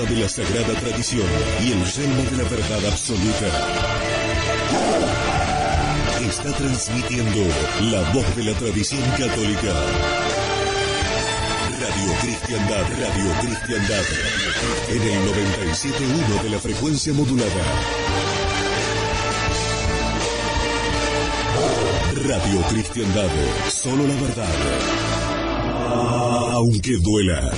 de la sagrada tradición y el yelmo de la verdad absoluta. Está transmitiendo la voz de la tradición católica. Radio Cristiandad, en el 97.1 de la frecuencia modulada. Radio Cristiandad, solo la verdad, aunque duela.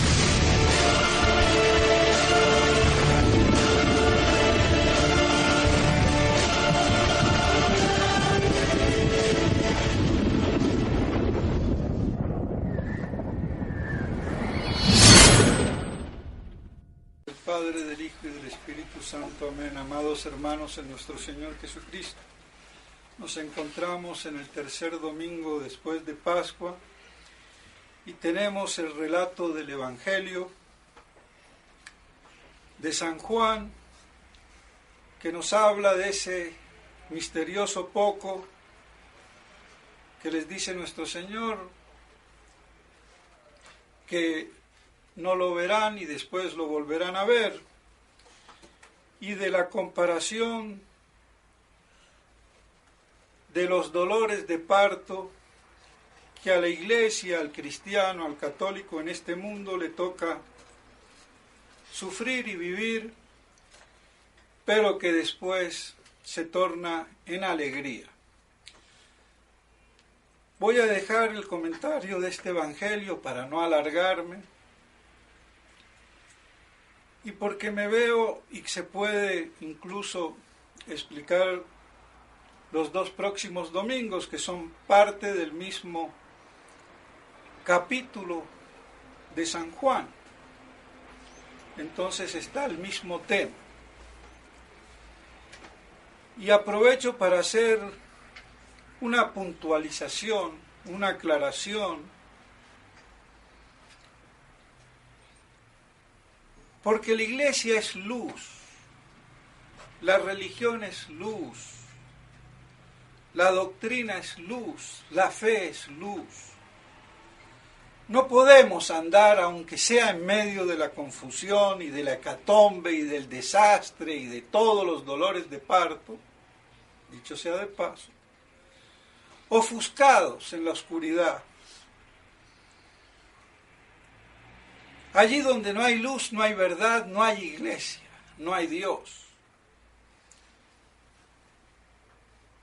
Padre, del Hijo y del Espíritu Santo. Amén. Amados hermanos en nuestro Señor Jesucristo, nos encontramos en el tercer domingo después de Pascua y tenemos el relato del Evangelio de San Juan, que nos habla de ese misterioso poco que les dice nuestro Señor, que no lo verán y después lo volverán a ver, y de la comparación de los dolores de parto que a la iglesia, al cristiano, al católico en este mundo le toca sufrir y vivir, pero que después se torna en alegría. Voy a dejar el comentario de este evangelio para no alargarme, y porque me veo y se puede incluso explicar los dos próximos domingos, que son parte del mismo capítulo de San Juan. Entonces está el mismo tema. Y aprovecho para hacer una puntualización, una aclaración, porque la iglesia es luz, la religión es luz, la doctrina es luz, la fe es luz. No podemos andar, aunque sea en medio de la confusión y de la hecatombe y del desastre y de todos los dolores de parto, dicho sea de paso, ofuscados en la oscuridad. Allí donde no hay luz, no hay verdad, no hay iglesia, no hay Dios.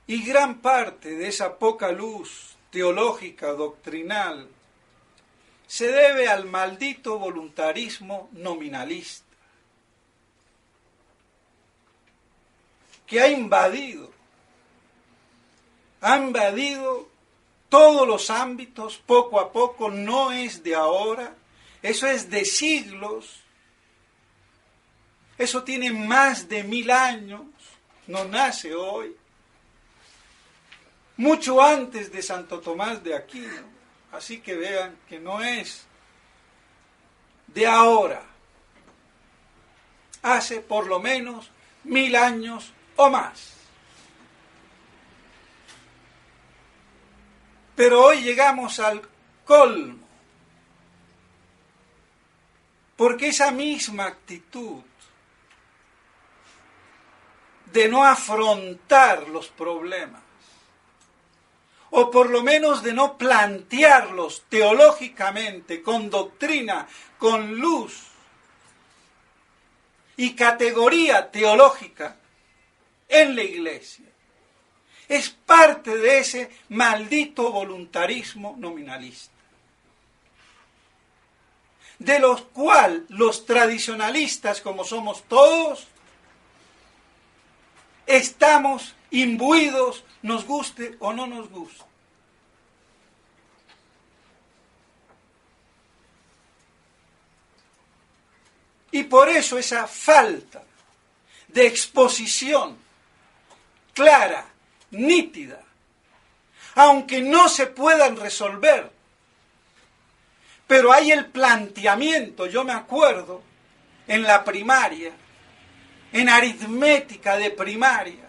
Y gran parte de esa poca luz teológica, doctrinal, se debe al maldito voluntarismo nominalista, que ha invadido todos los ámbitos poco a poco, no es de ahora. Eso es de siglos, eso tiene más de 1000 años, no nace hoy, mucho antes de Santo Tomás de Aquino, así que vean que no es de ahora, hace por lo menos 1000 años o más. Pero hoy llegamos al colmo, porque esa misma actitud de no afrontar los problemas, o por lo menos de no plantearlos teológicamente, con doctrina, con luz y categoría teológica en la iglesia, es parte de ese maldito voluntarismo nominalista, de los cuales los tradicionalistas, como somos todos, estamos imbuidos, nos guste o no nos guste. Y por eso esa falta de exposición clara, nítida, aunque no se puedan resolver, pero hay el planteamiento. Yo me acuerdo en la primaria, en aritmética de primaria,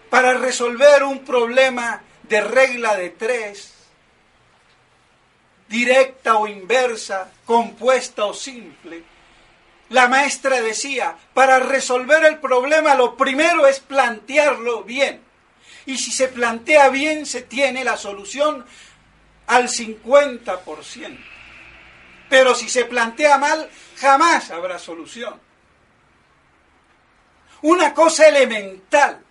para resolver un problema de regla de 3, directa o inversa, compuesta o simple, La maestra decía, para resolver el problema lo primero es plantearlo bien. Y si se plantea bien, se tiene la solución al 50%. Pero si se plantea mal, jamás habrá solución. Una cosa elemental.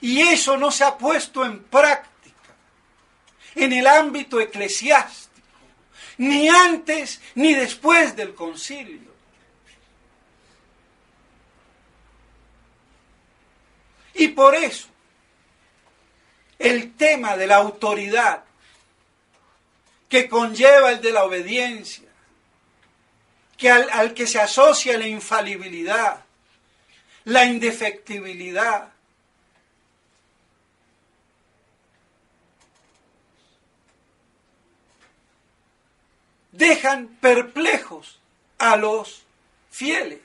Y eso no se ha puesto en práctica en el ámbito eclesiástico, ni antes ni después del concilio. Y por eso, el tema de la autoridad que conlleva el de la obediencia, que al que se asocia la infalibilidad, la indefectibilidad, dejan perplejos a los fieles.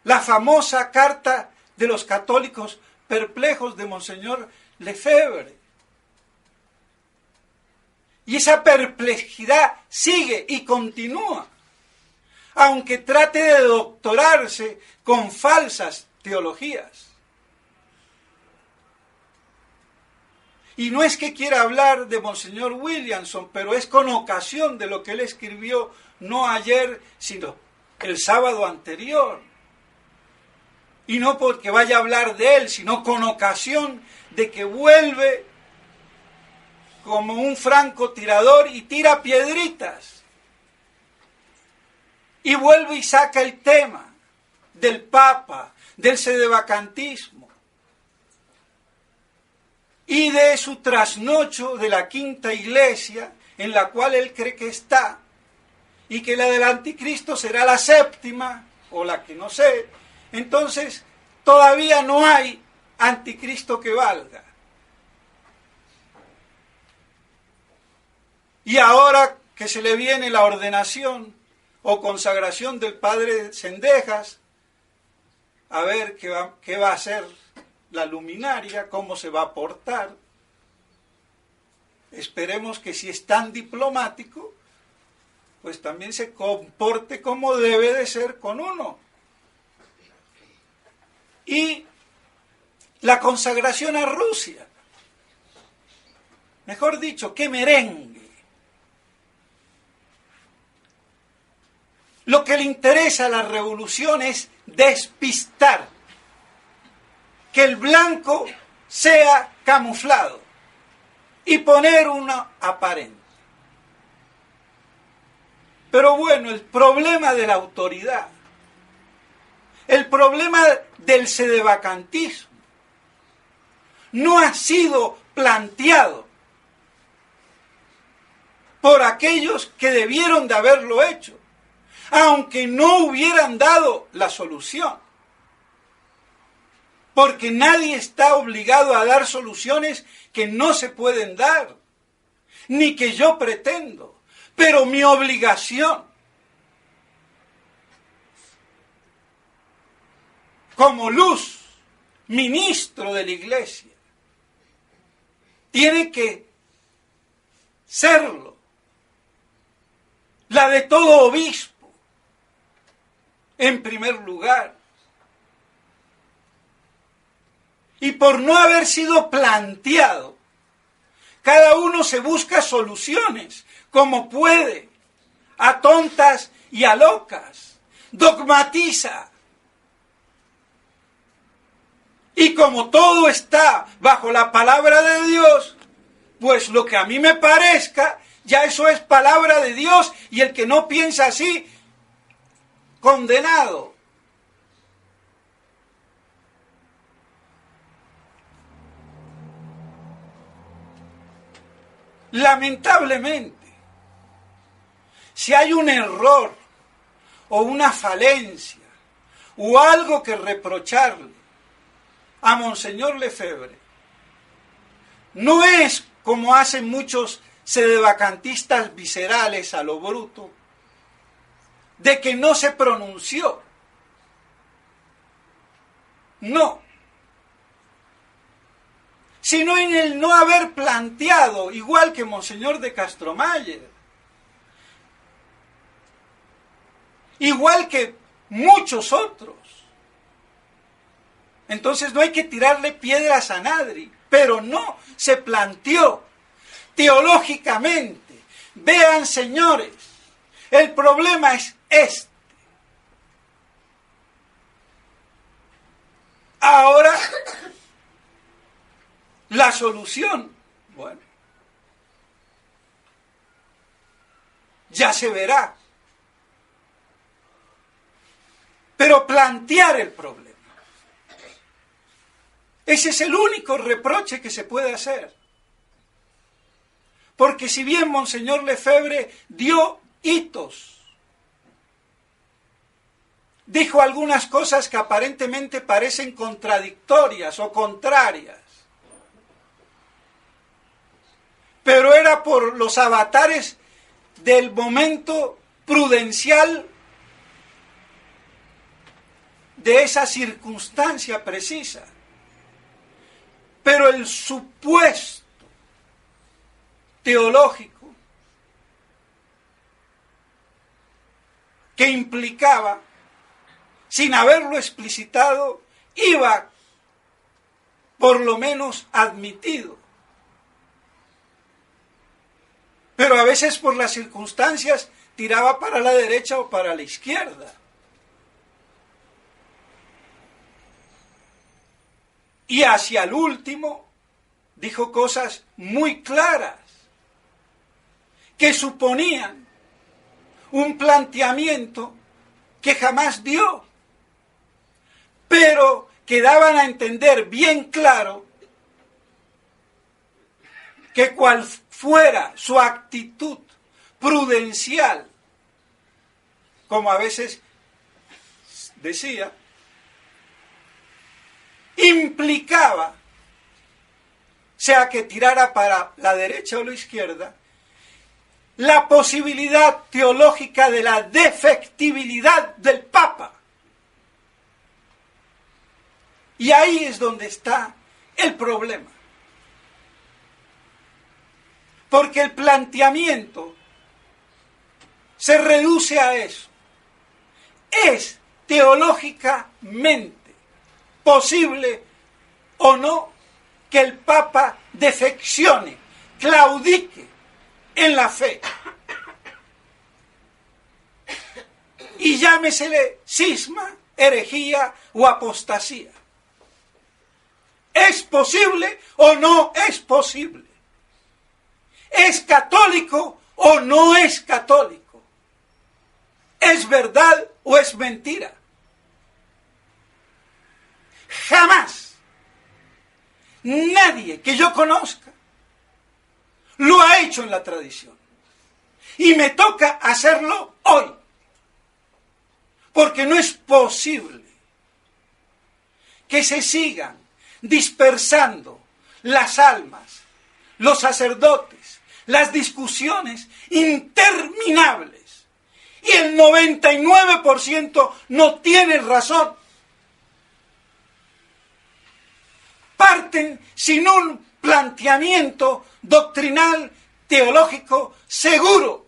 La famosa carta de los católicos perplejos de Monseñor Lefebvre. Y esa perplejidad sigue y continúa, aunque trate de doctorarse con falsas teologías. Y no es que quiera hablar de Monseñor Williamson, pero es con ocasión de lo que él escribió, no ayer, sino el sábado anterior. Y no porque vaya a hablar de él, sino con ocasión de que vuelve como un francotirador y tira piedritas. Y vuelve y saca el tema del Papa, del sedevacantismo y de su trasnocho de la quinta iglesia en la cual él cree que está, y que la del anticristo será la séptima, o la que no sé. Entonces, todavía no hay anticristo que valga. Y ahora que se le viene la ordenación o consagración del padre Cendejas, a ver qué va a hacer la luminaria, cómo se va a portar. Esperemos que si es tan diplomático, pues también se comporte como debe de ser con uno. Y la consagración a Rusia. Mejor dicho, qué merengue. Lo que le interesa a la revolución es despistar, que el blanco sea camuflado y poner uno aparente. Pero bueno, el problema de la autoridad, el problema del sedevacantismo, no ha sido planteado por aquellos que debieron de haberlo hecho, aunque no hubieran dado la solución. Porque nadie está obligado a dar soluciones que no se pueden dar, ni que yo pretendo. Pero mi obligación, como luz, ministro de la Iglesia, tiene que serlo. La de todo obispo, en primer lugar. Y por no haber sido planteado, cada uno se busca soluciones como puede, a tontas y a locas, dogmatiza. Y como todo está bajo la palabra de Dios, pues lo que a mí me parezca, ya eso es palabra de Dios, y el que no piensa así, condenado. Lamentablemente, si hay un error o una falencia o algo que reprocharle a Monseñor Lefebvre, no es como hacen muchos sedevacantistas viscerales a lo bruto, de que no se pronunció. No. Sino en el no haber planteado, igual que Monseñor de Castromayer. igual que muchos otros. Entonces no hay que tirarle piedras a nadie, pero no, se planteó teológicamente. Vean, señores, el problema es este. Ahora, la solución, bueno, ya se verá. Pero plantear el problema. Ese es el único reproche que se puede hacer. Porque si bien Monseñor Lefebvre dio hitos, dijo algunas cosas que aparentemente parecen contradictorias o contrarias, pero era por los avatares del momento prudencial de esa circunstancia precisa. Pero el supuesto teológico que implicaba, sin haberlo explicitado, iba por lo menos admitido. Pero a veces por las circunstancias tiraba para la derecha o para la izquierda. Y hacia el último dijo cosas muy claras que suponían un planteamiento que jamás dio, pero que daban a entender bien claro que cual fuera su actitud prudencial, como a veces decía, implicaba, sea que tirara para la derecha o la izquierda, la posibilidad teológica de la defectibilidad del Papa. Y ahí es donde está el problema. Porque el planteamiento se reduce a eso. ¿Es teológicamente posible o no que el Papa defeccione, claudique en la fe? Y llámesele cisma, herejía o apostasía. ¿Es posible o no es posible? ¿Es católico o no es católico? ¿Es verdad o es mentira? Jamás nadie que yo conozca lo ha hecho en la tradición. Y me toca hacerlo hoy. Porque no es posible que se sigan dispersando las almas, los sacerdotes, las discusiones interminables. Y el 99% no tiene razón. Parten sin un planteamiento doctrinal, teológico, seguro.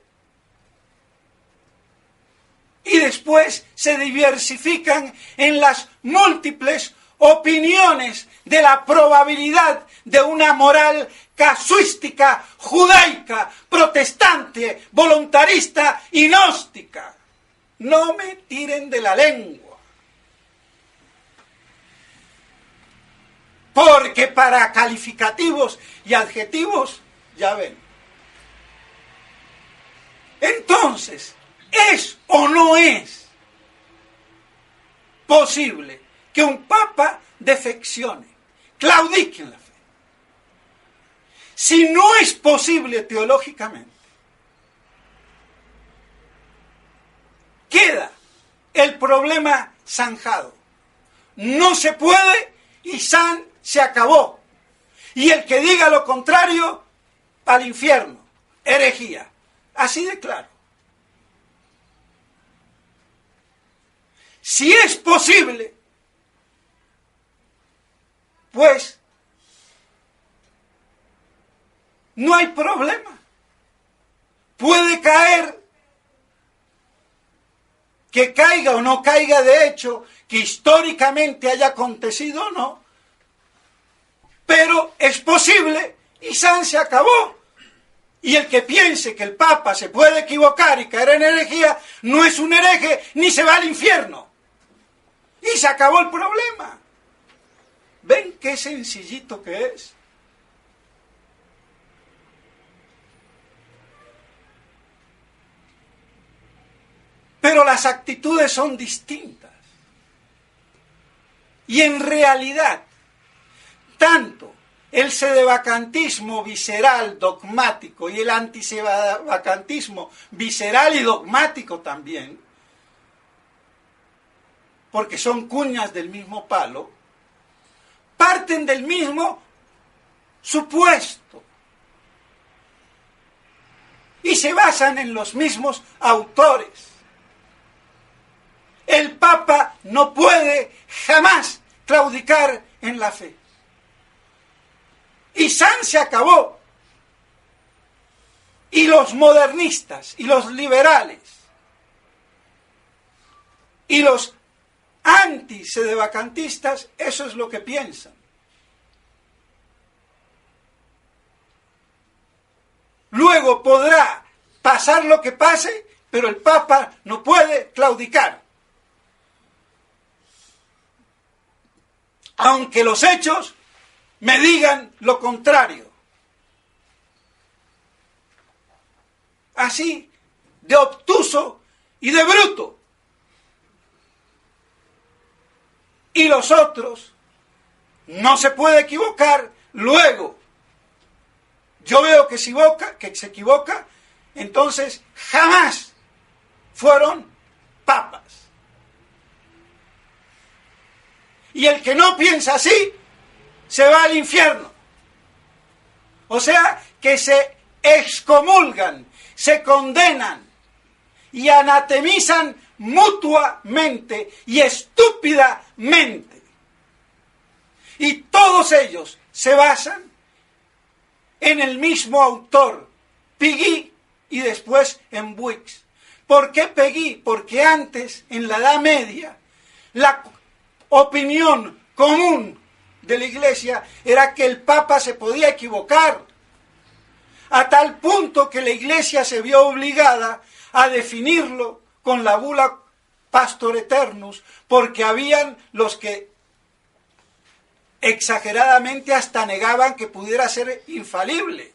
Y después se diversifican en las múltiples opiniones de la probabilidad de una moral casuística, judaica, protestante, voluntarista y gnóstica. No me tiren de la lengua. Porque para calificativos y adjetivos, ya ven. Entonces, ¿es o no es posible que un papa defeccione, claudique en la fe? Si no es posible teológicamente, queda el problema zanjado. No se puede y se acabó. Y el que diga lo contrario, al infierno, herejía. Así de claro. Si es posible, pues no hay problema. Puede caer que caiga o no caiga de hecho, que históricamente haya acontecido o no, pero es posible y san se acabó. Y el que piense que el Papa se puede equivocar y caer en herejía, no es un hereje ni se va al infierno. Y se acabó el problema. ¿Ven qué sencillito que es? Pero las actitudes son distintas. Y en realidad, tanto el sedevacantismo visceral, dogmático, y el antisedevacantismo visceral y dogmático también, porque son cuñas del mismo palo, parten del mismo supuesto y se basan en los mismos autores. El Papa no puede jamás claudicar en la fe. Y san se acabó. Y los modernistas, y los liberales, y los antisedevacantistas, eso es lo que piensan. Luego podrá pasar lo que pase, pero el Papa no puede claudicar. Aunque los hechos me digan lo contrario. Así de obtuso y de bruto. Y los otros no se puede equivocar. Luego yo veo que se equivoca, entonces jamás fueron papas. Y el que no piensa así, se va al infierno. O sea, que se excomulgan, se condenan y anatemizan mutuamente y estúpidamente. Y todos ellos se basan en el mismo autor, Peggy y después en Buix. ¿Por qué Peggy? Porque antes, en la Edad Media, la opinión común de la Iglesia era que el Papa se podía equivocar, a tal punto que la Iglesia se vio obligada a definirlo con la bula Pastor Eternus, porque habían los que exageradamente hasta negaban que pudiera ser infalible.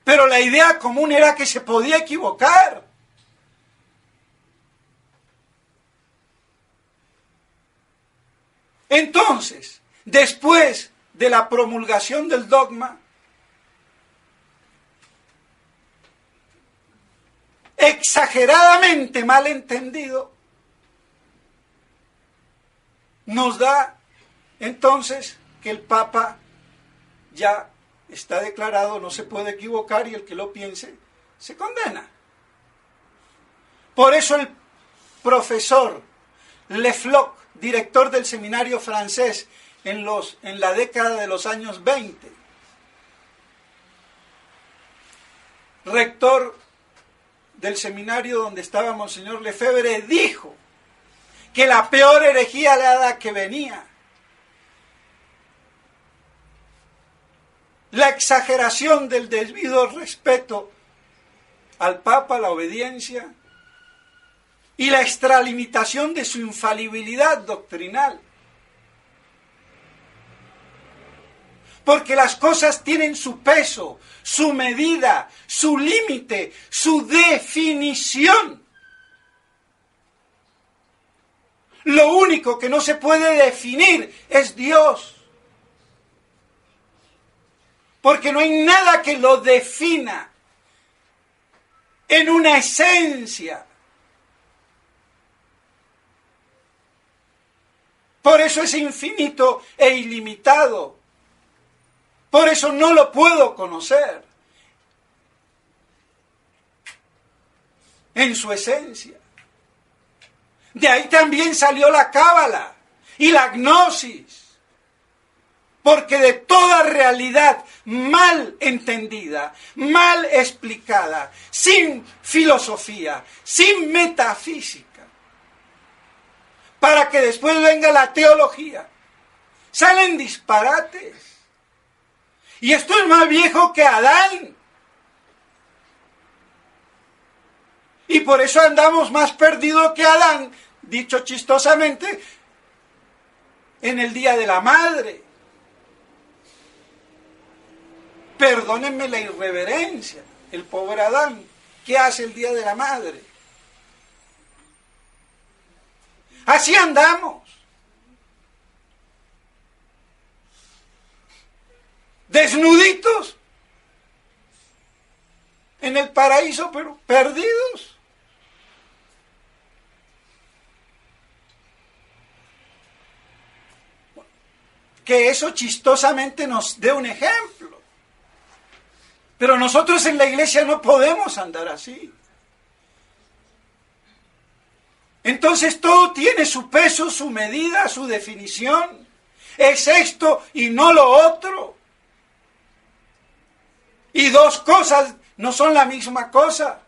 Pero la idea común era que se podía equivocar. Entonces, después de la promulgación del dogma, exageradamente mal entendido, nos da entonces que el Papa ya está declarado, no se puede equivocar y el que lo piense se condena. Por eso el profesor Le Floch, director del seminario francés en la década de los años 20, rector del seminario donde estaba Monseñor Lefebvre, dijo que la peor herejía era la que venía. La exageración del debido respeto al Papa, la obediencia, y la extralimitación de su infalibilidad doctrinal. Porque las cosas tienen su peso, su medida, su límite, su definición. Lo único que no se puede definir es Dios. Porque no hay nada que lo defina en una esencia. Por eso es infinito e ilimitado. Por eso no lo puedo conocer en su esencia. De ahí también salió la cábala y la gnosis. Porque de toda realidad mal entendida, mal explicada, sin filosofía, sin metafísica, para que después venga la teología, salen disparates. Y esto es más viejo que Adán. Y por eso andamos más perdidos que Adán, dicho chistosamente, en el Día de la Madre. Perdónenme la irreverencia, el pobre Adán, ¿qué hace el Día de la Madre? Así andamos. Desnuditos en el paraíso, pero perdidos. Que eso chistosamente nos dé un ejemplo. Pero nosotros en la iglesia no podemos andar así. Entonces todo tiene su peso, su medida, su definición. Es esto y no lo otro. Y dos cosas no son la misma cosa.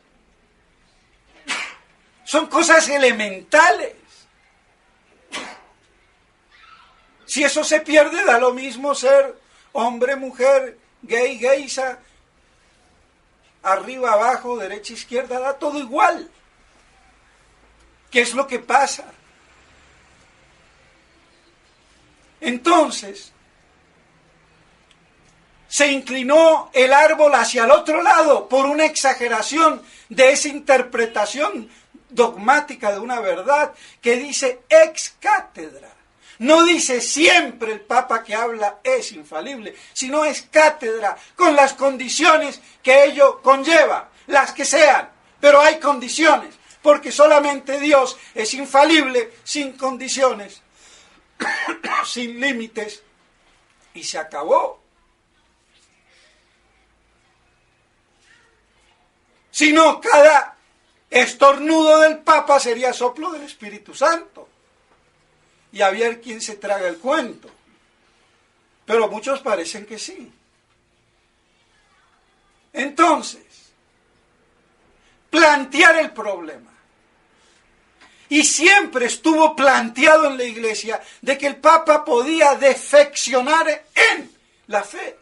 Son cosas elementales. Si eso se pierde, da lo mismo ser hombre, mujer, gay, geisha, arriba, abajo, derecha, izquierda, da todo igual. ¿Qué es lo que pasa? Entonces, se inclinó el árbol hacia el otro lado por una exageración de esa interpretación dogmática de una verdad que dice ex cátedra. No dice siempre el Papa que habla es infalible, sino es cátedra con las condiciones que ello conlleva, las que sean, pero hay condiciones, porque solamente Dios es infalible, sin condiciones, sin límites, y se acabó. Si no, cada estornudo del Papa sería soplo del Espíritu Santo. Y a ver quién se traga el cuento. Pero muchos parecen que sí. Entonces, plantear el problema. Y siempre estuvo planteado en la Iglesia de que el Papa podía defeccionar en la fe.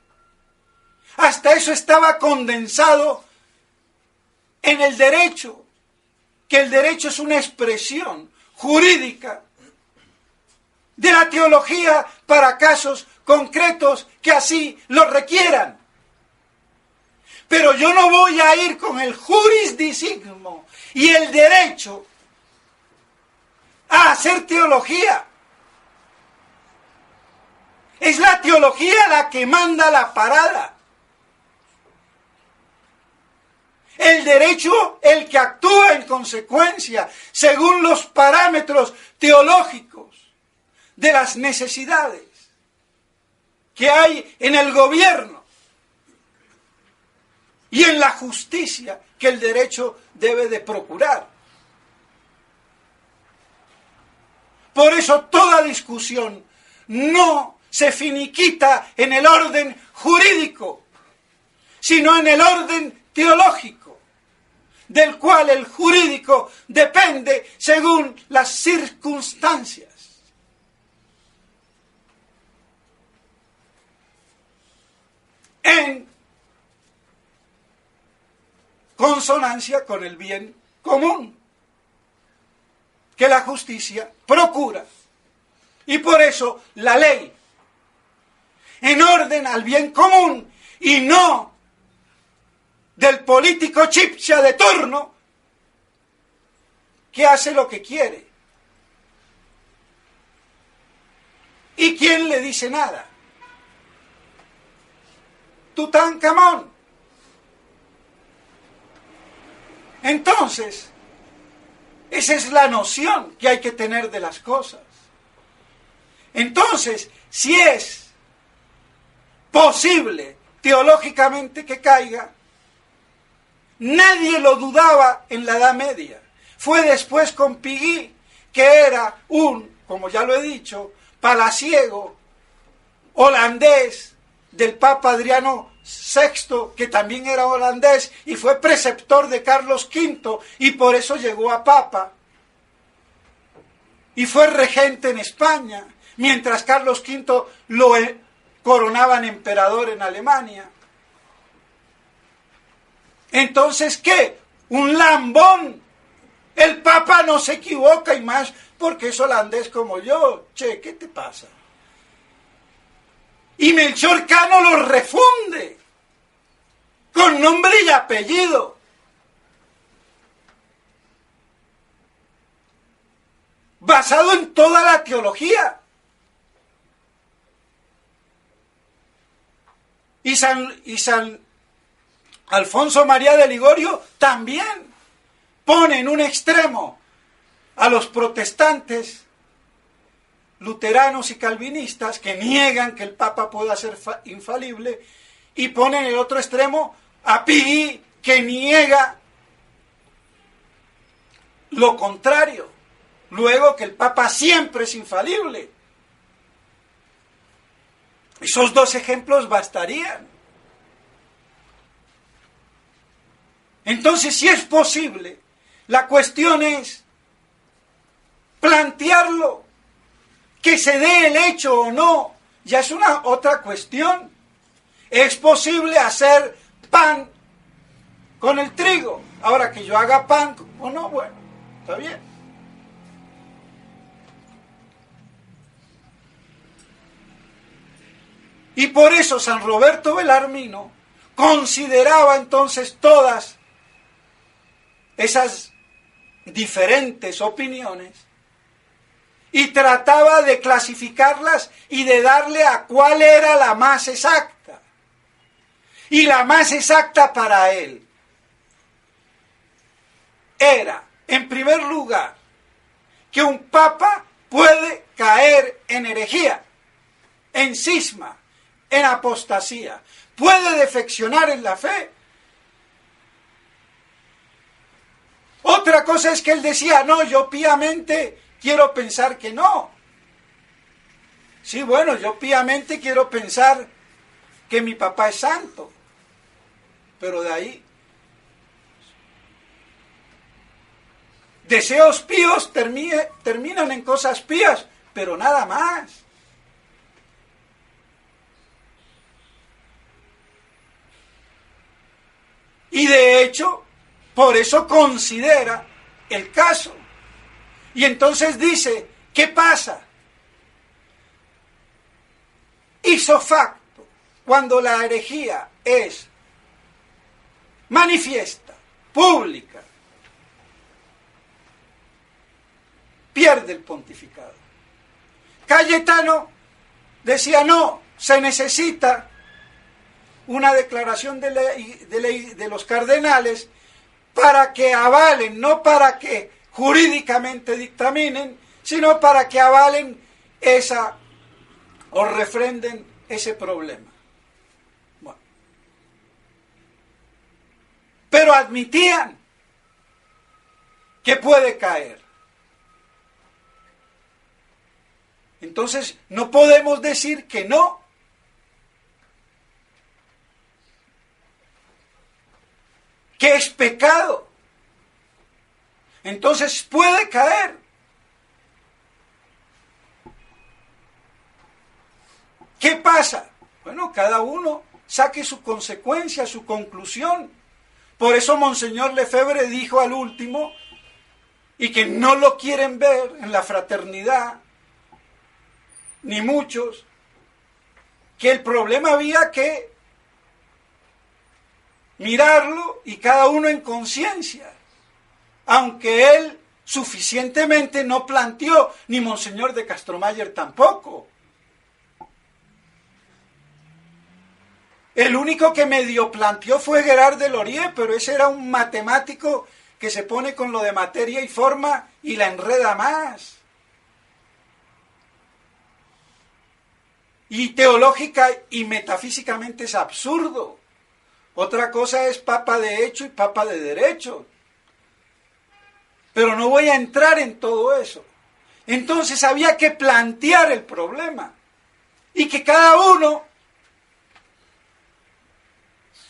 Hasta eso estaba condensado en el derecho, que el derecho es una expresión jurídica de la teología para casos concretos que así lo requieran. Pero yo no voy a ir con el jurisdictismo y el derecho a hacer teología. Es la teología la que manda la parada. El derecho el que actúa en consecuencia, según los parámetros teológicos de las necesidades que hay en el gobierno y en la justicia que el derecho debe de procurar. Por eso toda discusión no se finiquita en el orden jurídico, sino en el orden teológico, del cual el jurídico depende según las circunstancias. En consonancia con el bien común que la justicia procura. Y por eso la ley, en orden al bien común y no del político chipcha de turno que hace lo que quiere. ¿Y quién le dice nada? Tutankamón. Entonces, esa es la noción que hay que tener de las cosas. Entonces, si es posible teológicamente que caiga, nadie lo dudaba en la Edad Media. Fue después con Piguí, que era un, como ya lo he dicho, palaciego holandés del Papa Adriano VI, que también era holandés y fue preceptor de Carlos V y por eso llegó a Papa y fue regente en España, mientras Carlos V lo coronaban emperador en Alemania. Entonces, ¿qué? Un lambón. El Papa no se equivoca y más porque es holandés como yo. Che, ¿qué te pasa? Y Melchor Cano lo refunde con nombre y apellido. Basado en toda la teología. Y San Alfonso María de Ligorio también pone en un extremo a los protestantes, luteranos y calvinistas que niegan que el Papa pueda ser infalible, y pone en el otro extremo a Pío, que niega lo contrario. Luego que el Papa siempre es infalible. Esos dos ejemplos bastarían. Entonces, si es posible, la cuestión es plantearlo, que se dé el hecho o no, ya es una otra cuestión. Es posible hacer pan con el trigo. Ahora, que yo haga pan o no, bueno, está bien. Y por eso San Roberto Belarmino consideraba entonces todas esas diferentes opiniones y trataba de clasificarlas y de darle a cuál era la más exacta. Y la más exacta para él era, en primer lugar, que un papa puede caer en herejía, en cisma, en apostasía, puede defeccionar en la fe. Otra cosa es que él decía, no, yo piamente quiero pensar que no. Sí, bueno, yo piamente quiero pensar que mi papá es santo, pero de ahí deseos píos terminan en cosas pías, pero nada más. Y de hecho, por eso considera el caso. Y entonces dice, ¿qué pasa? Ipso facto, cuando la herejía es manifiesta, pública, pierde el pontificado. Cayetano decía, no, se necesita una declaración de los cardenales para que avalen, no para que jurídicamente dictaminen, sino para que avalen esa o refrenden ese problema. Bueno. Pero admitían que puede caer. Entonces, no podemos decir que no. Que es pecado. Entonces puede caer. ¿Qué pasa? Bueno, cada uno saque su consecuencia, su conclusión. Por eso Monseñor Lefebvre dijo al último, y que no lo quieren ver en la fraternidad, ni muchos, que el problema había que mirarlo y cada uno en conciencia, aunque él suficientemente no planteó, ni Monseñor de Castromayer tampoco. El único que medio planteó fue Gerard de Laurier, pero ese era un matemático que se pone con lo de materia y forma y la enreda más. Y teológica y metafísicamente es absurdo. Otra cosa es papa de hecho y papa de derecho. Pero no voy a entrar en todo eso. Entonces había que plantear el problema. y que cada uno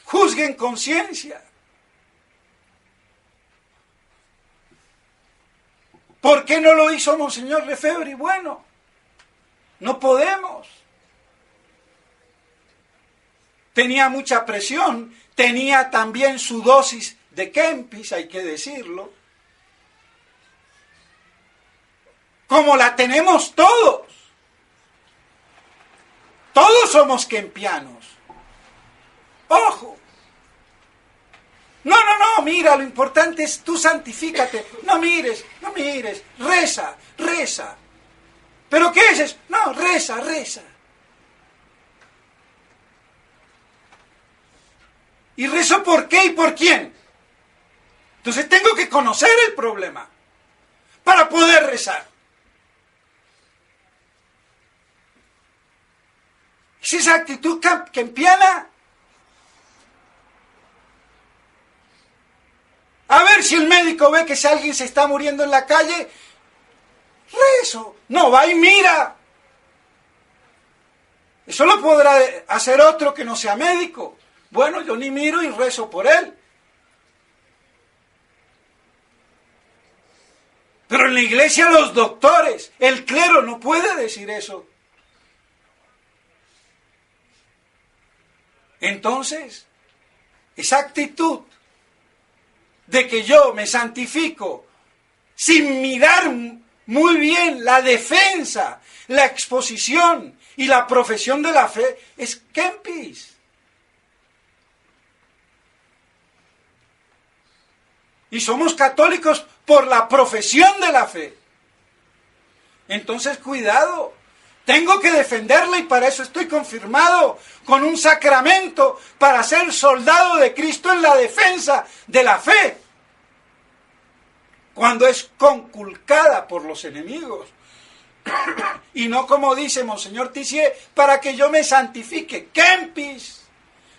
juzgue en conciencia. ¿Por qué no lo hizo Monseñor Lefebvre? Y bueno, no podemos. Tenía mucha presión, tenía también su dosis de Kempis, hay que decirlo, como la tenemos todos. Todos somos kempianos. ¡Ojo! No, mira, lo importante es tú santifícate. No mires, reza. ¿Pero qué es? No, reza. ¿Y rezo por qué y por quién? Entonces tengo que conocer el problema para poder rezar. ¿Es esa actitud kempiana? A ver si el médico ve que si alguien se está muriendo en la calle, rezo. No, va y mira. Eso lo podrá hacer otro que no sea médico. Bueno, yo ni miro y rezo por él. Pero en la iglesia los doctores, el clero no puede decir eso. Entonces, esa actitud de que yo me santifico sin mirar muy bien la defensa, la exposición y la profesión de la fe, es Kempis. Y somos católicos por la profesión de la fe. Entonces, cuidado. Tengo que defenderla y para eso estoy confirmado con un sacramento para ser soldado de Cristo en la defensa de la fe. Cuando es conculcada por los enemigos. Y no como dice Monseñor Tissier, para que yo me santifique. Kempis.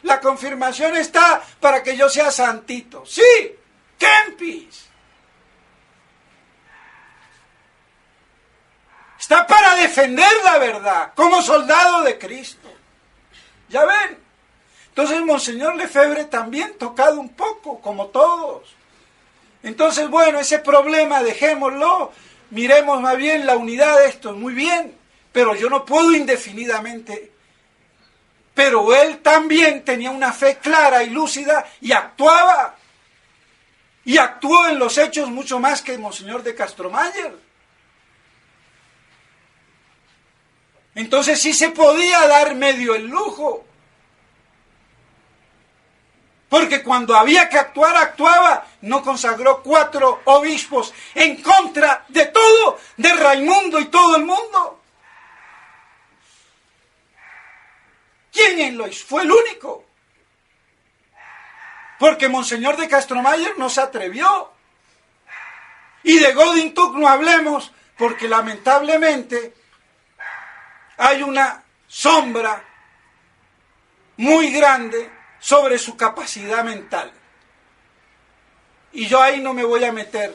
La confirmación está para que yo sea santito. Sí, Kempis. Está para defender la verdad, como soldado de Cristo. ¿Ya ven? Entonces Monseñor Lefebvre también tocado un poco, como todos. Entonces, bueno, ese problema dejémoslo, miremos más bien la unidad de esto, muy bien, pero yo no puedo indefinidamente. Pero él también tenía una fe clara y lúcida y actuaba. Y actuó en los hechos mucho más que Monseñor de Castromayer. Entonces sí se podía dar medio el lujo. Porque cuando había que actuar, actuaba. No consagró 4 obispos en contra de todo, de Raimundo y todo el mundo. ¿Quién lo hizo? Fue el único. Porque Monseñor de Castromayer no se atrevió. Y de Godintuk no hablemos, porque lamentablemente hay una sombra muy grande sobre su capacidad mental. Y yo ahí no me voy a meter.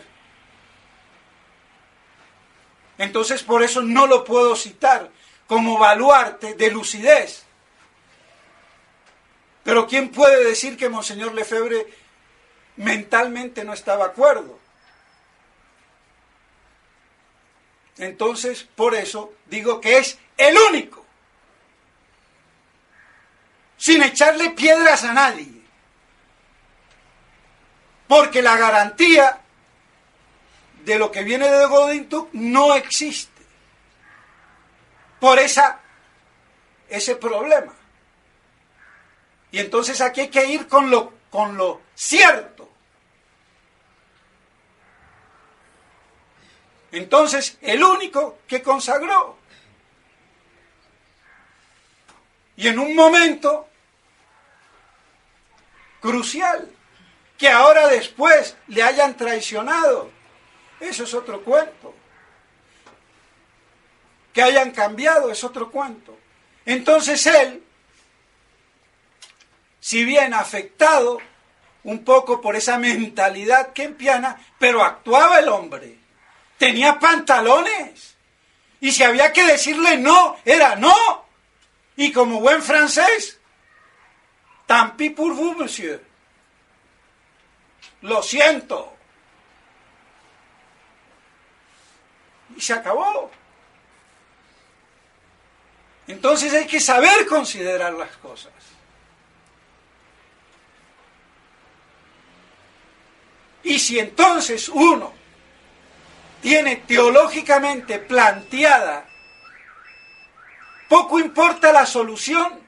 Entonces por eso no lo puedo citar como baluarte de lucidez. Pero ¿quién puede decir que Monseñor Lefebvre mentalmente no estaba de acuerdo? Entonces, por eso digo que es el único, sin echarle piedras a nadie, porque la garantía de lo que viene de Godintuk no existe, por ese problema. Y entonces aquí hay que ir con lo cierto. Entonces, el único que consagró. Y en un momento crucial, que ahora después le hayan traicionado, eso es otro cuento. Que hayan cambiado es otro cuento. Entonces él, si bien afectado un poco por esa mentalidad kempiana, pero actuaba el hombre. Tenía pantalones. Y si había que decirle no, era no. Y como buen francés, tant pis pour vous, monsieur. Lo siento. Y se acabó. Entonces hay que saber considerar las cosas. Y si entonces uno tiene teológicamente planteada, poco importa la solución,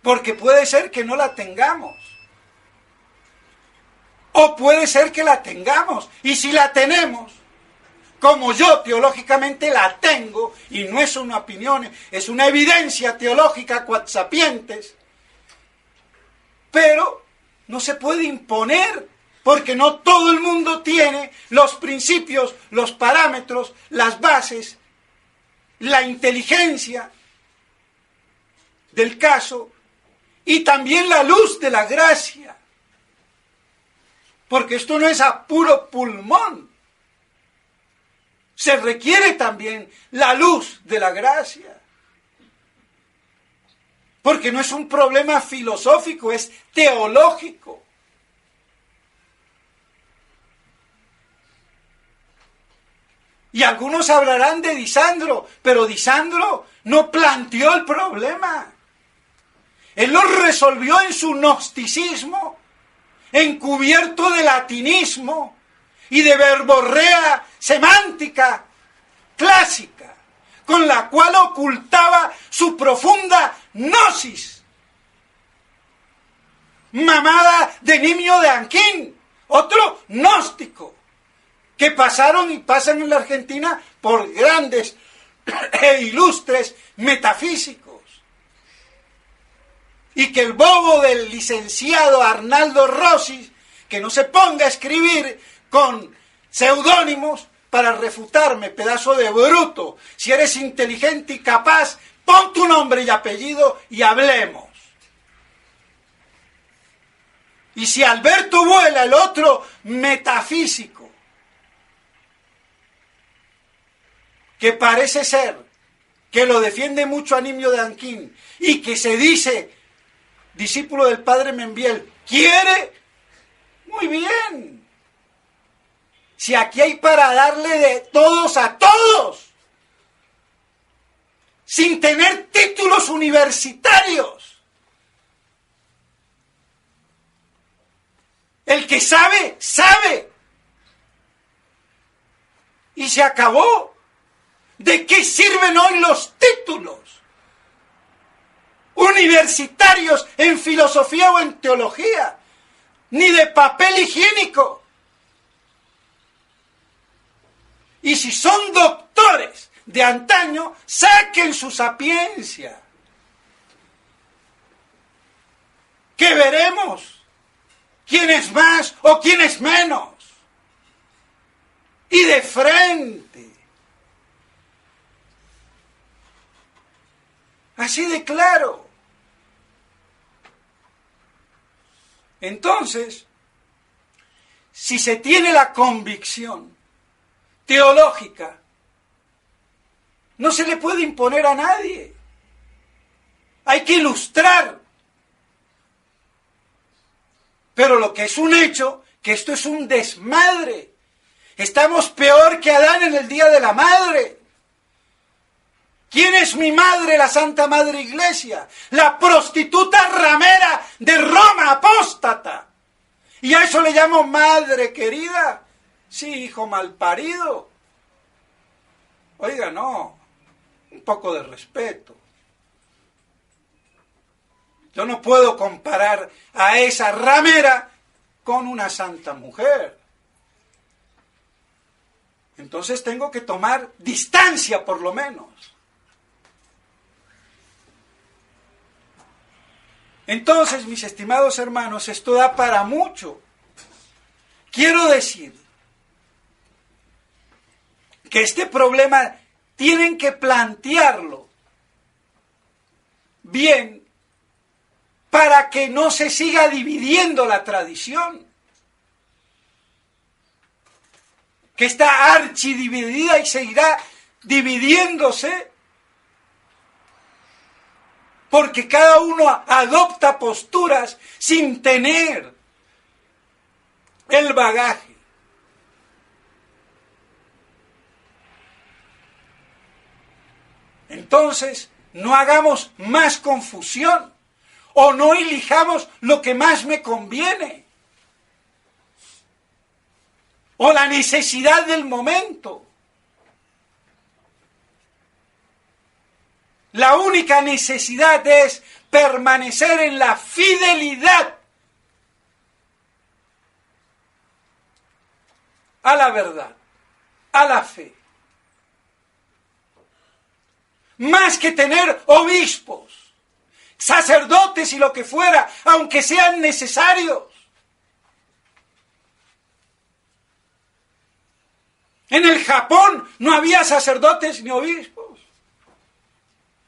porque puede ser que no la tengamos. O puede ser que la tengamos. Y si la tenemos, como yo teológicamente la tengo, y no es una opinión, es una evidencia teológica quod sapientes, pero no se puede imponer, porque no todo el mundo tiene los principios, los parámetros, las bases, la inteligencia del caso, y también la luz de la gracia. Porque esto no es a puro pulmón. Se requiere también la luz de la gracia. Porque no es un problema filosófico, es teológico. Y algunos hablarán de Disandro, pero Disandro no planteó el problema. Él lo resolvió en su gnosticismo, encubierto de latinismo y de verborrea semántica clásica, con la cual ocultaba su profunda gnosis, mamada de Nimio de Anquín, otro gnóstico, que pasaron y pasan en la Argentina por grandes e ilustres metafísicos. Y que el bobo del licenciado Arnaldo Rossi, que no se ponga a escribir con seudónimos para refutarme, pedazo de bruto. Si eres inteligente y capaz, pon tu nombre y apellido y hablemos. Y si Alberto Vuela, el otro metafísico, que parece ser que lo defiende mucho a Nimio de Anquín y que se dice discípulo del padre Membiel, quiere, muy bien. Si aquí hay para darle de todos a todos, sin tener títulos universitarios. El que sabe, sabe. Y se acabó. ¿De qué sirven hoy los títulos universitarios en filosofía o en teología? Ni de papel higiénico. Y si son doctores de antaño, saquen su sapiencia. Que veremos quién es más o quién es menos. Y de frente. Así de claro. Entonces, si se tiene la convicción teológica, no se le puede imponer a nadie. Hay que ilustrar. Pero lo que es un hecho, que esto es un desmadre. Estamos peor que Adán en el Día de la Madre. ¿Quién es mi madre, la Santa Madre Iglesia? La prostituta ramera de Roma, apóstata. ¿Y a eso le llamo madre querida? Sí, hijo malparido. Oiga, no. Un poco de respeto. Yo no puedo comparar a esa ramera con una santa mujer. Entonces tengo que tomar distancia, por lo menos. Entonces, mis estimados hermanos, esto da para mucho. Quiero decir que este problema tienen que plantearlo bien para que no se siga dividiendo la tradición, que está archidividida y seguirá dividiéndose porque cada uno adopta posturas sin tener el bagaje. Entonces, no hagamos más confusión o no elijamos lo que más me conviene o la necesidad del momento. La única necesidad es permanecer en la fidelidad a la verdad, a la fe. Más que tener obispos, sacerdotes y lo que fuera, aunque sean necesarios. En el Japón no había sacerdotes ni obispos.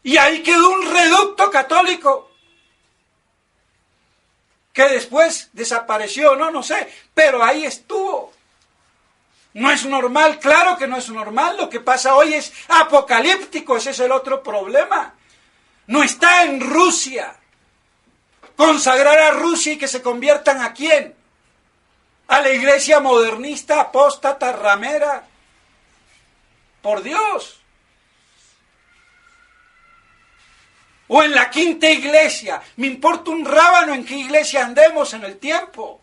Y ahí quedó un reducto católico que después desapareció, no sé, pero ahí estuvo. No es normal, claro que no es normal, lo que pasa hoy es apocalíptico, ese es el otro problema. No está en Rusia. Consagrar a Rusia y que se conviertan ¿a quién? A la iglesia modernista, apóstata, ramera. Por Dios. O en la quinta iglesia. Me importa un rábano en qué iglesia andemos en el tiempo.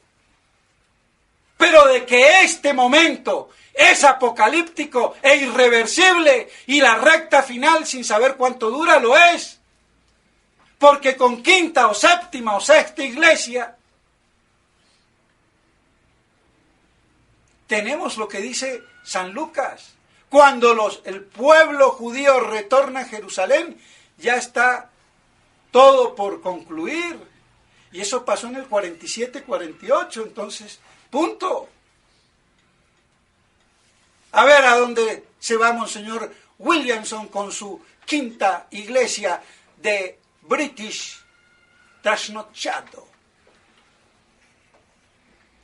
Pero de que este momento es apocalíptico e irreversible y la recta final sin saber cuánto dura lo es. Porque con quinta o séptima o sexta iglesia tenemos lo que dice San Lucas. Cuando el pueblo judío retorna a Jerusalén, ya está todo por concluir. Y eso pasó en el 47-48, entonces, punto. A ver a dónde se va Monseñor Williamson con su quinta iglesia de British trasnochado.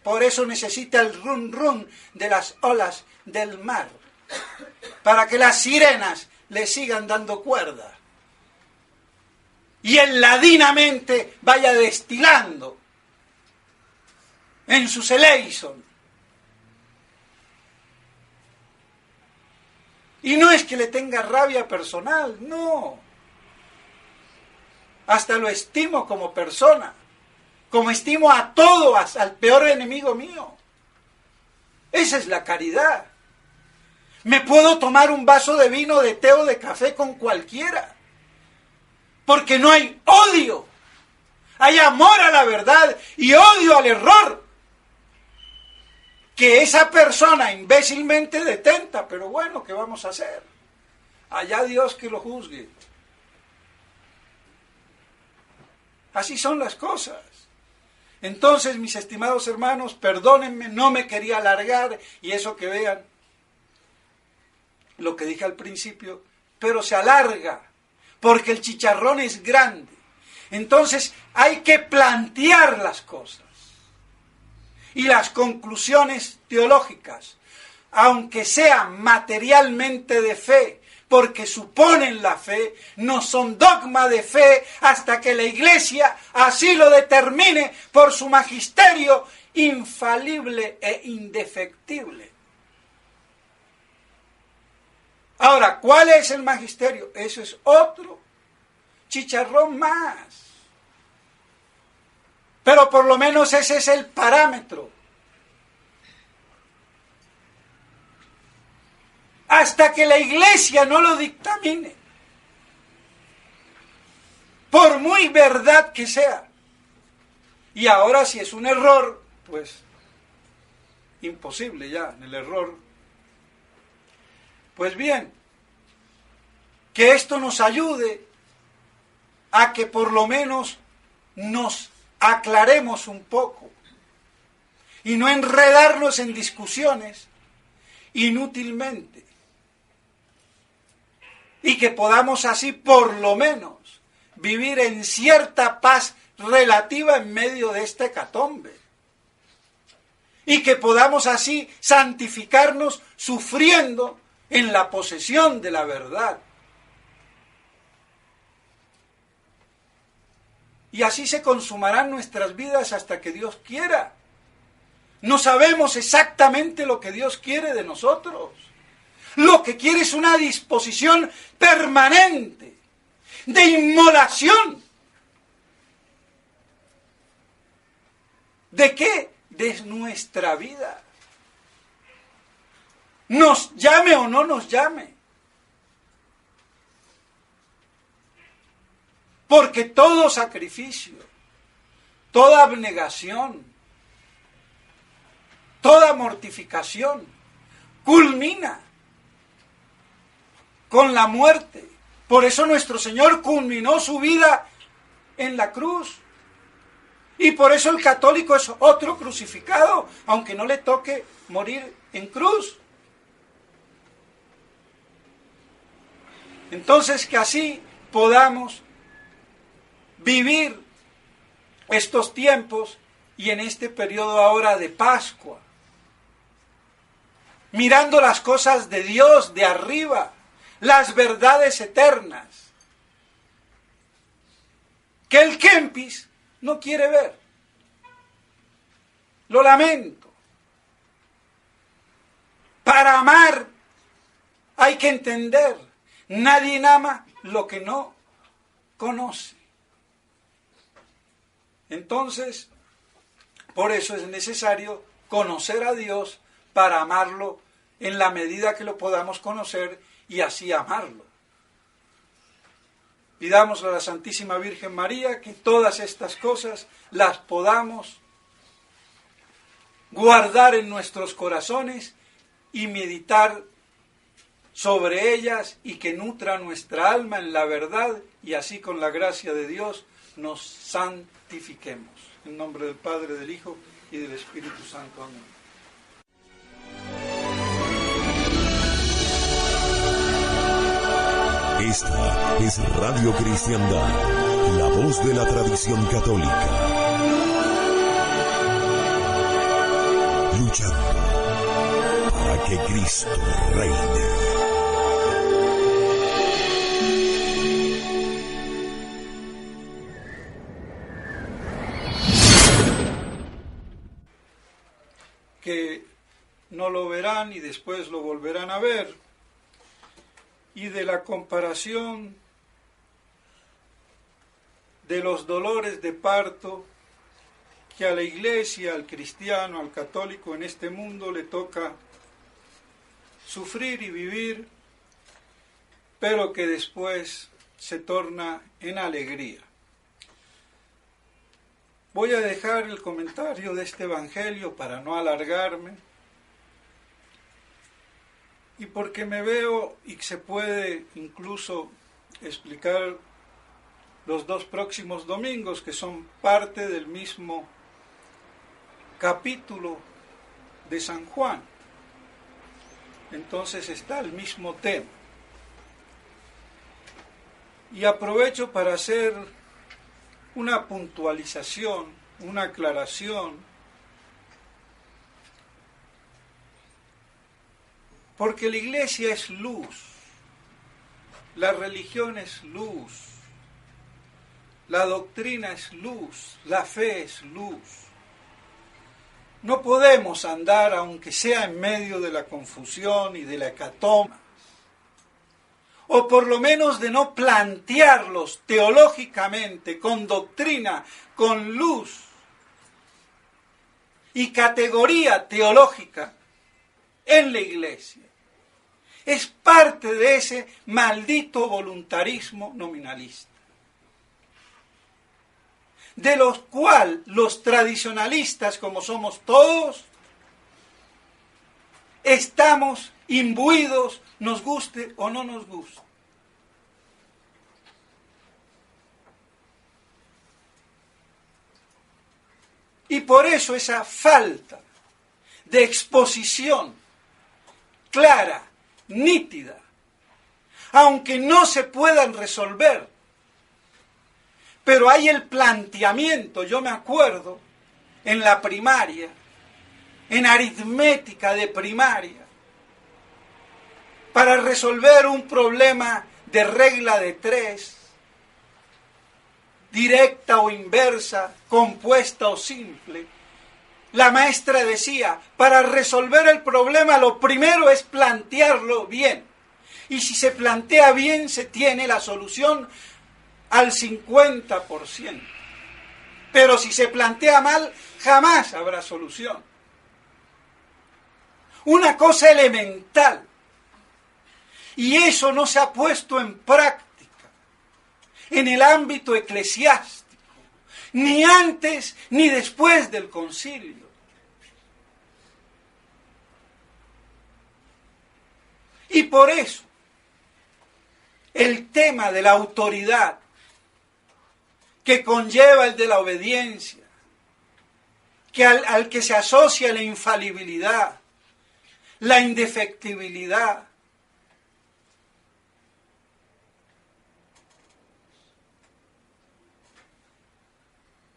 Por eso necesita el run run de las olas del mar, para que las sirenas le sigan dando cuerda. Y él ladinamente vaya destilando en su Eleison. Y no es que le tenga rabia personal, no. Hasta lo estimo como persona, como estimo a todo, al peor enemigo mío. Esa es la caridad. Me puedo tomar un vaso de vino, de té o de café con cualquiera, porque no hay odio. Hay amor a la verdad y odio al error que esa persona imbécilmente detenta. Pero bueno, ¿qué vamos a hacer? Allá Dios que lo juzgue. Así son las cosas. Entonces, mis estimados hermanos, perdónenme, no me quería alargar, y eso que vean lo que dije al principio, pero se alarga, porque el chicharrón es grande. Entonces, hay que plantear las cosas. Y las conclusiones teológicas, aunque sean materialmente de fe, porque suponen la fe, no son dogma de fe hasta que la Iglesia así lo determine por su magisterio infalible e indefectible. Ahora, ¿cuál es el magisterio? Eso es otro chicharrón más. Pero por lo menos ese es el parámetro. Hasta que la Iglesia no lo dictamine, por muy verdad que sea. Y ahora si es un error, pues imposible ya en el error. Pues bien, que esto nos ayude a que por lo menos nos aclaremos un poco y no enredarnos en discusiones inútilmente. Y que podamos así, por lo menos, vivir en cierta paz relativa en medio de esta hecatombe. Y que podamos así santificarnos sufriendo en la posesión de la verdad. Y así se consumarán nuestras vidas hasta que Dios quiera. No sabemos exactamente lo que Dios quiere de nosotros. Lo que quiere es una disposición permanente de inmolación. ¿De qué? De nuestra vida. Nos llame o no nos llame. Porque todo sacrificio, toda abnegación, toda mortificación culmina con la muerte. Por eso nuestro Señor culminó su vida en la cruz. Y por eso el católico es otro crucificado, aunque no le toque morir en cruz. Entonces, que así podamos vivir estos tiempos y en este periodo ahora de Pascua, mirando las cosas de Dios de arriba, las verdades eternas, que el Kempis no quiere ver. Lo lamento. Para amar hay que entender. Nadie ama lo que no conoce. Entonces, por eso es necesario conocer a Dios para amarlo en la medida que lo podamos conocer y así amarlo. Pidamos a la Santísima Virgen María que todas estas cosas las podamos guardar en nuestros corazones y meditar sobre ellas y que nutra nuestra alma en la verdad y así con la gracia de Dios nos santifiquemos. En nombre del Padre, del Hijo y del Espíritu Santo. Amén. Esta es Radio Cristiandad, la voz de la tradición católica. Luchando para que Cristo reine. Que no lo verán y después lo volverán a ver, y de la comparación de los dolores de parto que a la iglesia, al cristiano, al católico en este mundo le toca sufrir y vivir, pero que después se torna en alegría. Voy a dejar el comentario de este evangelio para no alargarme y porque me veo y se puede incluso explicar los dos próximos domingos que son parte del mismo capítulo de San Juan. Entonces está el mismo tema. Y aprovecho para hacer una puntualización, una aclaración, porque la iglesia es luz, la religión es luz, la doctrina es luz, la fe es luz. No podemos andar, aunque sea en medio de la confusión y de la hecatombe, o por lo menos de no plantearlos teológicamente, con doctrina, con luz y categoría teológica en la iglesia. Es parte de ese maldito voluntarismo nominalista, de los cuales los tradicionalistas, como somos todos, estamos imbuidos, nos guste o no nos guste. Y por eso esa falta de exposición clara, nítida, aunque no se puedan resolver, pero hay el planteamiento. Yo me acuerdo en la primaria, en aritmética de primaria, para resolver un problema de regla de 3, directa o inversa, compuesta o simple. La maestra decía, para resolver el problema lo primero es plantearlo bien. Y si se plantea bien, se tiene la solución al 50%. Pero si se plantea mal, jamás habrá solución. Una cosa elemental. Y eso no se ha puesto en práctica en el ámbito eclesiástico, ni antes ni después del concilio. Y por eso, el tema de la autoridad que conlleva el de la obediencia, que al que se asocia la infalibilidad, la indefectibilidad,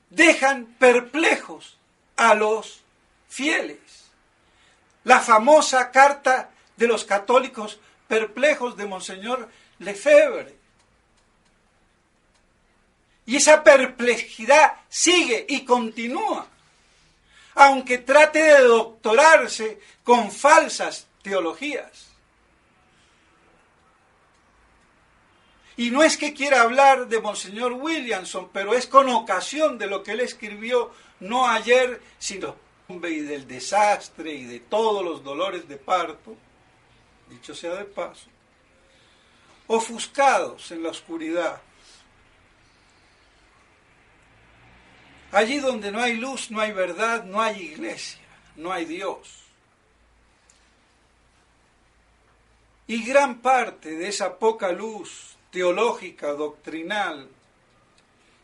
dejan perplejos a los fieles. La famosa carta de los católicos perplejos de Monseñor Lefebvre. Y esa perplejidad sigue y continúa, aunque trate de doctorarse con falsas teologías. Y no es que quiera hablar de Monseñor Williamson, pero es con ocasión de lo que él escribió, no ayer, sino y del desastre y de todos los dolores de parto, dicho sea de paso, ofuscados en la oscuridad. Allí donde no hay luz, no hay verdad, no hay iglesia, no hay Dios. Y gran parte de esa poca luz teológica, doctrinal,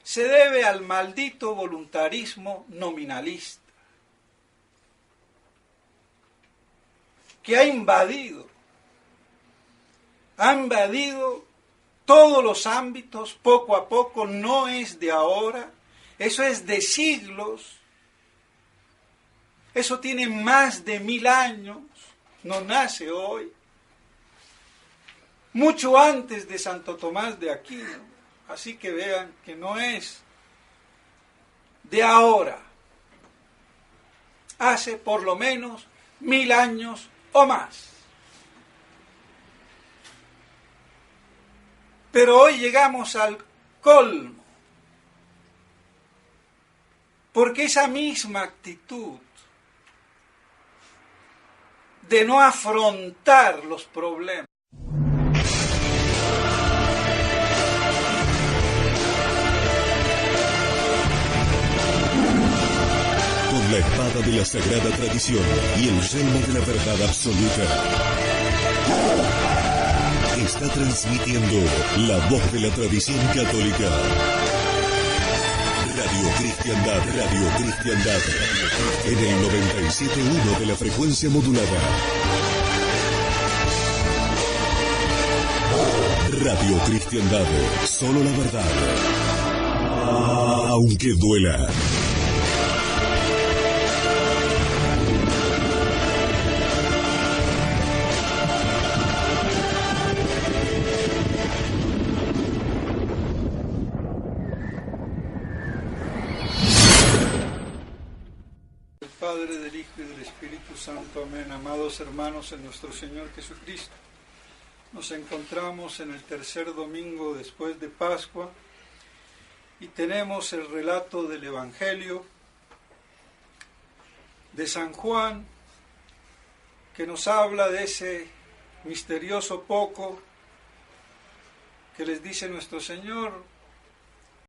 se debe al maldito voluntarismo nominalista, que ha invadido todos los ámbitos poco a poco, no es de ahora, eso es de siglos, eso tiene más de 1000 años, no nace hoy, mucho antes de Santo Tomás de Aquino, así que vean que no es de ahora, hace por lo menos 1000 años o más. Pero hoy llegamos al colmo, porque esa misma actitud de no afrontar los problemas, con la espada de la sagrada tradición y el yelmo de la verdad absoluta, está transmitiendo la voz de la tradición católica. Radio Cristiandad, en el 97.1 de la frecuencia modulada. Radio Cristiandad, solo la verdad, aunque duela. Padre, del Hijo y del Espíritu Santo. Amén. Amados hermanos en nuestro Señor Jesucristo, nos encontramos en el tercer domingo después de Pascua y tenemos el relato del Evangelio de San Juan, que nos habla de ese misterioso poco que les dice nuestro Señor: